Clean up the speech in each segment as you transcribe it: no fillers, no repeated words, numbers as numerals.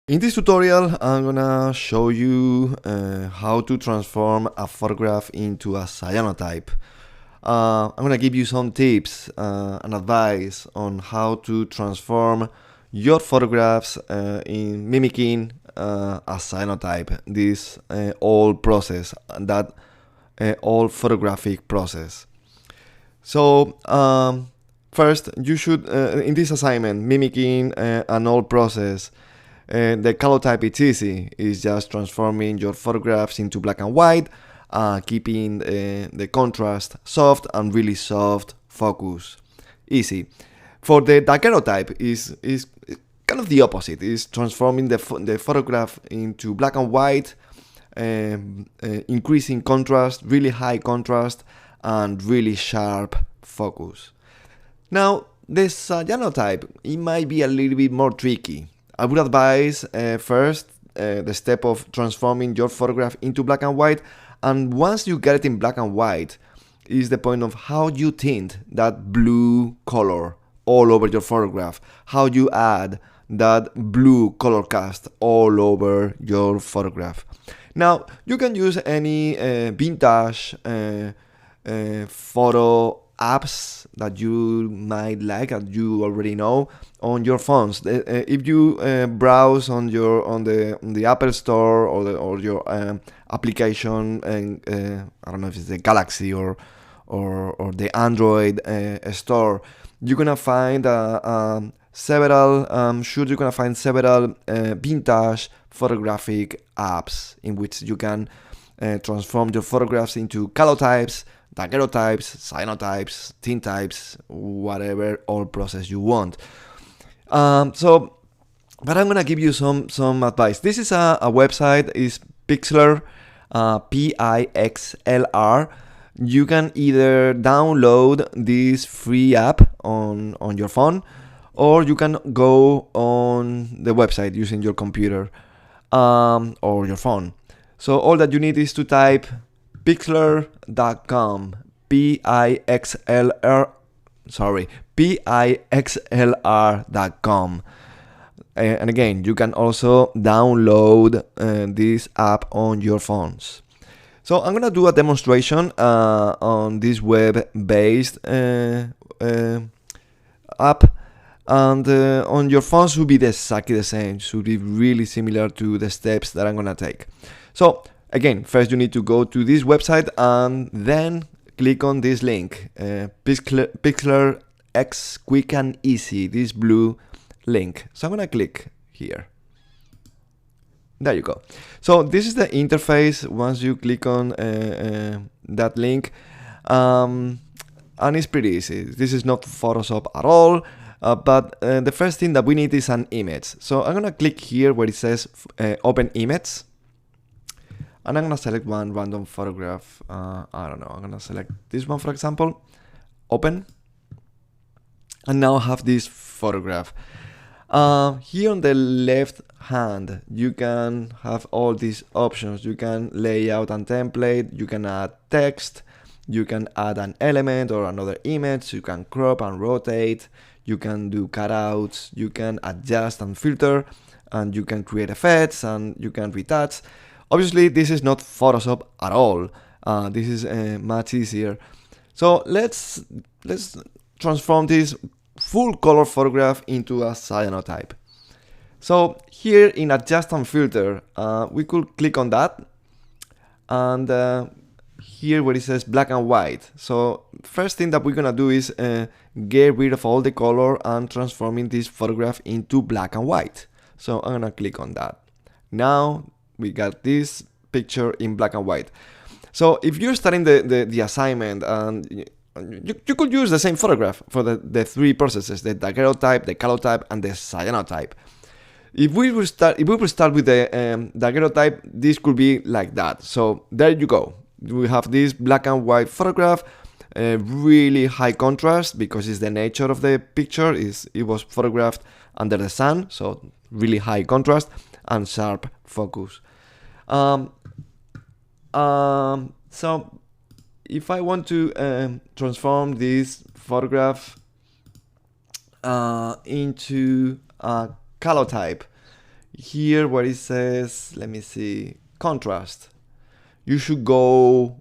In this tutorial, I'm gonna show you how to transform a photograph into a cyanotype. I'm gonna give you some tips and advice on how to transform your photographs in mimicking a cyanotype, this old process, that old photographic process. So first, you should, in this assignment, mimicking an old process, the calotype is easy. It's just transforming your photographs into black and white, keeping the contrast soft and really soft focus. Easy. For the daguerreotype is kind of the opposite. It's transforming the photograph into black and white, increasing contrast, really high contrast, and really sharp focus. Now, the cyanotype, it might be a little bit more tricky. I would advise first the step of transforming your photograph into black and white, and once you get it in black and white, is the point of how you tint that blue color all over your photograph, how you add that blue color cast all over your photograph. Now, you can use any vintage photo apps that you might like, that you already know, on your phones. If you browse on the Apple Store or your application, and I don't know if it's the Galaxy or the Android store, you're gonna find several vintage photographic apps in which you can transform your photographs into calotypes, daguerreotypes, cyanotypes, tint types, whatever old process you want. But I'm gonna give you some advice. This is a website, is Pixlr, Pixlr. You can either download this free app on your phone, or you can go on the website using your computer or your phone. So all that you need is to type Pixlr.com, Pixlr.com. And again, you can also download this app on your phones. So I'm gonna do a demonstration on this web-based app, and on your phones should be exactly the same. Should be really similar to the steps that I'm gonna take. So again, first you need to go to this website and then click on this link, Pixlr X Quick and Easy, this blue link. So I'm gonna click here. There you go. So this is the interface once you click on that link, and it's pretty easy. This is not Photoshop at all, but the first thing that we need is an image. So I'm gonna click here where it says Open Image, and I'm gonna select one random photograph. I don't know, I'm gonna select this one, for example, open, and now I have this photograph. Here on the left hand, you can have all these options. You can lay out and template, you can add text, you can add an element or another image, you can crop and rotate, you can do cutouts, you can adjust and filter, and you can create effects, and you can retouch. Obviously, this is not Photoshop at all. This is much easier. So let's transform this full color photograph into a cyanotype. So here in Adjust and Filter, we could click on that, and here where it says black and white. So first thing that we're gonna do is get rid of all the color and transforming this photograph into black and white. So I'm gonna click on that. Now we got this picture in black and white. So if you're starting the assignment, and you could use the same photograph for the three processes, the daguerreotype, the calotype, and the cyanotype. If we will start with the daguerreotype, this could be like that. So there you go. We have this black and white photograph, really high contrast because it's the nature of the picture. It was photographed under the sun, so really high contrast and sharp focus. So if I want to transform this photograph into a calotype, here where it says, let me see, contrast, you should go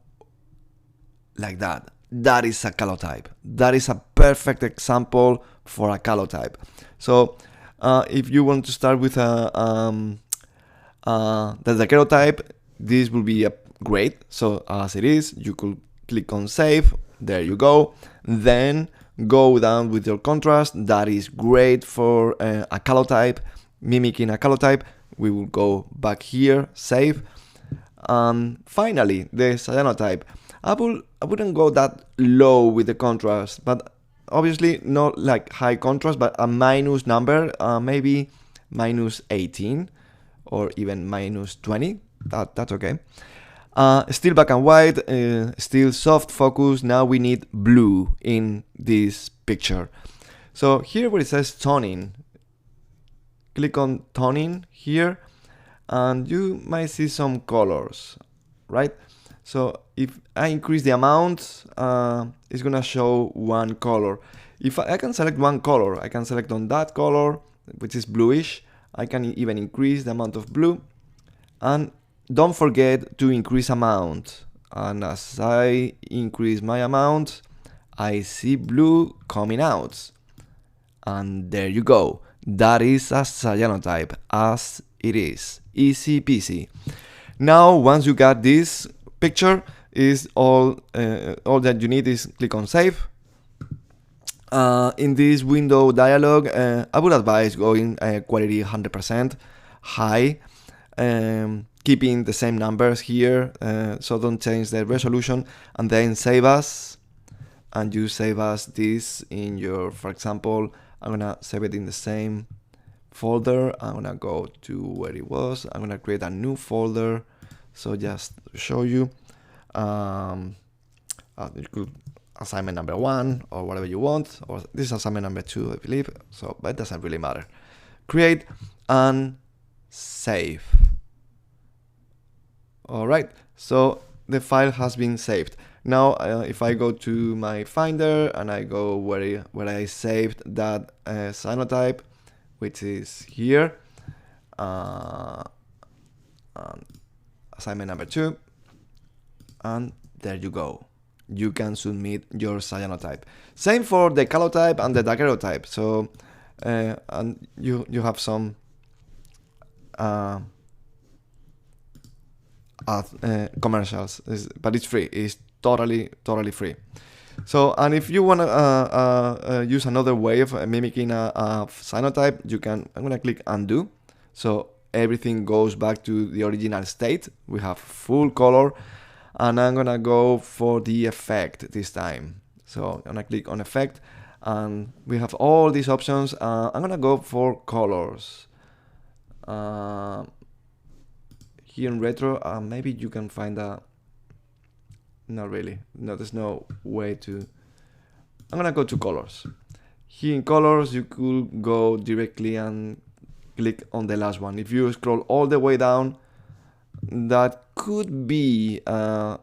like that. That is a calotype. That is a perfect example for a calotype. So if you want to start with the daguerreotype, this will be great. So as it is, you could click on save. There you go. Then go down with your contrast. That is great for a calotype, mimicking a calotype. We will go back here, save. Finally, the cyanotype. I wouldn't go that low with the contrast, but obviously not like high contrast, but a minus number, maybe minus 18 or even minus 20. That's okay. Still black and white, still soft focus. Now we need blue in this picture. So here where it says toning, click on toning here, and you might see some colors, right? So if I increase the amount, it's gonna show one color. If I can select one color, I can select on that color, which is bluish. I can even increase the amount of blue, and don't forget to increase amount. And as I increase my amount, I see blue coming out. And there you go. That is a cyanotype as it is. Easy peasy. Now, once you got this picture, is all that you need is click on save. In this window dialog, I would advise going quality 100% high, keeping the same numbers here, so don't change the resolution, and then save as, and you save as this in your, for example, I'm gonna save it in the same folder. I'm gonna go to where it was. I'm gonna create a new folder. So just to show you, you could assignment number 1 or whatever you want, or this is assignment number 2, I believe. So, but it doesn't really matter. Create and save. All right. So the file has been saved. Now, if I go to my Finder and I go where I saved that cyanotype, which is here, assignment number 2, and there you go. You can submit your cyanotype. Same for the calotype and the daguerreotype. So, and you have some commercials, but it's free. It's totally free. So, and if you want to use another way of mimicking a cyanotype, you can. I'm gonna click undo, so everything goes back to the original state. We have full color, and I'm gonna go for the effect this time. So I'm gonna click on effect, and we have all these options. I'm gonna go for colors. Here in retro, maybe you can find a. Not really. No, there's no way to. I'm gonna go to colors. Here in colors, you could go directly and click on the last one. If you scroll all the way down, that could be a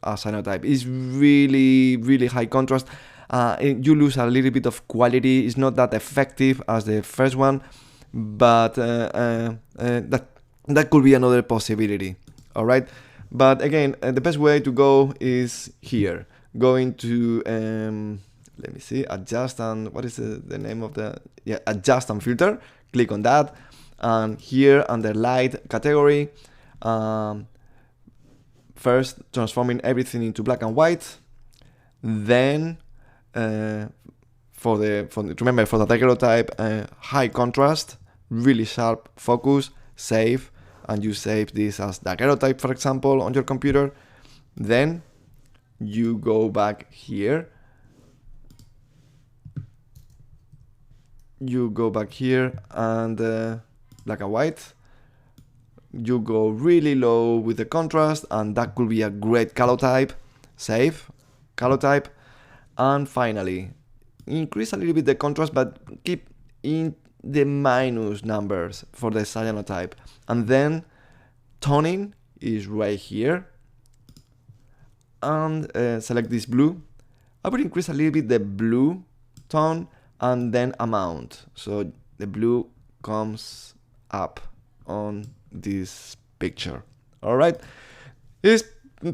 cyanotype. It's really high contrast. You lose a little bit of quality. It's not that effective as the first one, but that could be another possibility. All right. But again, the best way to go is here. Going to, let me see, adjust and, what is the name of the, adjust and filter. Click on that. And here under light category, first transforming everything into black and white. Then, remember for the daguerreotype, high contrast, really sharp focus, save. And you save this as daguerreotype, for example, on your computer. Then you go back here. You go back here and black and white. You go really low with the contrast, and that could be a great calotype. Save, calotype. And finally, increase a little bit the contrast, but keep in the minus numbers for the cyanotype. And then toning is right here. And select this blue. I would increase a little bit the blue tone and then amount. So the blue comes up on this picture. All right, it's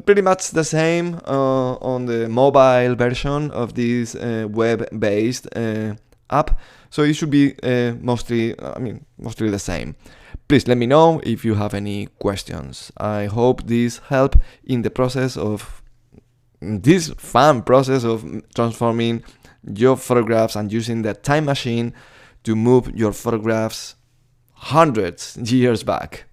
pretty much the same on the mobile version of this web-based app, so it should be mostly the same. Please let me know if you have any questions. I hope this helped in the process of this fun process of transforming your photographs and using the time machine to move your photographs hundreds years back.